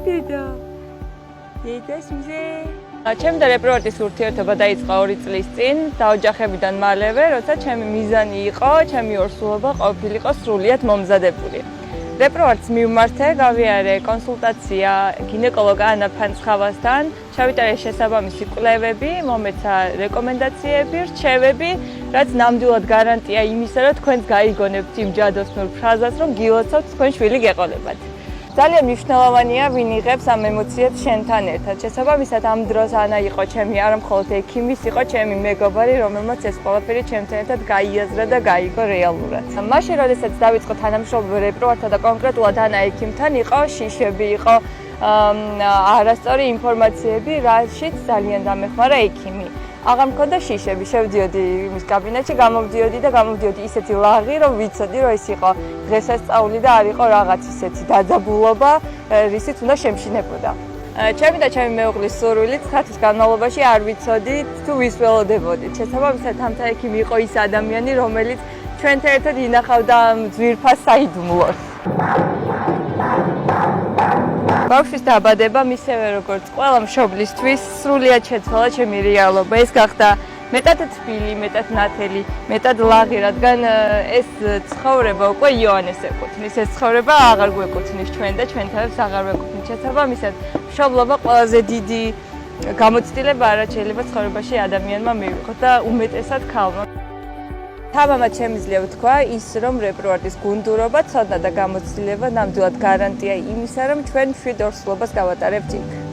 დედა. დედას მზე. ჩემი და რეპროვატის ურთიერთობა დაიწყო 2 წლის წინ, დაოჯახებიდან მალევე, როცა ჩემი მიზანი იყო, ჩემი ორსულობა ყოფილიყო სრულიად მომზადებული. რეპროვატს მივმართე, გავიარე კონსულტაცია გინეკოლოგ ანა ფანცხავასთან, ჩავიტარე შესაბამისი კვლევები, მომეცა რეკომენდაციები, რჩევები, რაც ნამდვილად გარანტია იმისა, რომ თქვენს გაიგონებთ იმ ჯადოსნურ ფრაზას, რომ გილოცავთ თქვენ შვილი გეყოლებათ. ძალიან მნიშვნელოვანია ვინ იღებს ამ ემოციებს შენთან ერთად. შესაბამისად ამ დროს ანა იყო ჩემი არა მხოლოდ ექიმი, იყო ჩემი მეგობარი, რომელმაც ეს ყველაფერი ჩემთან ერთად გაიაზრა და გაიგო რეალურად. მაშინ, როდესაც დავიწყო თანამშრომლობა რეპროვატთან და კონკრეტულად ანა ექიმთან, იყო შიშები, იყო არასწორი ინფორმაციები, რაშიც ძალიან დამეხმარა ექიმი. აღარ მქონდა შიშები, შევდიოდი იმის კაბინეტში, გამოვდიოდი და გამოვდიოდი ისეთი ლაღი, რომ ვიცოდი, რომ ეს იყო დღესასწაული და არ იყო რაღაც ისეთი დაძაბულობა, რისიც უნდა შემშინებოდა. ჩემი და ჩემი მეუღლის სურვილით 9 თვის განმავლობაში არ ვიცოდით თუ ვის ველოდებოდით. შესაბამისად, თამთა ექიმი იყო ის ადამიანი, რომელიც ჩვენთან ერთად ინახავდა ძვირფას საიდუმლოს. ბავშვის დაბადება მისევე როგორც ყველა მშობლისთვის სრულიად შეცვალა ჩემი რეალობა. ეს გახდა მეტად თბილი, მეტად ნათელი, მეტად ლაღი, რადგან ეს ცხოვრება უკვე იოანეს ეკუთვნის. ეს ცხოვრება აღარ გვეკუთვნის ჩვენ და ჩვენ თავებს აღარ ვეკუთვნით. შესაბამისად, მშობლობა ყველაზე დიდი გამოცდილება არა შეიძლება ცხოვრებაში ადამიანმა მივიღოთ და უმეტესად ქალმა. თამამად შემიძლია ვთქვა ის, რომ რეპროვატის გუნდურობა, ცოდნა და გამოცდილება ნამდვილად გარანტია იმისა, რომ ჩვენ მშვიდ ორსულობას გავატარებთ იქ.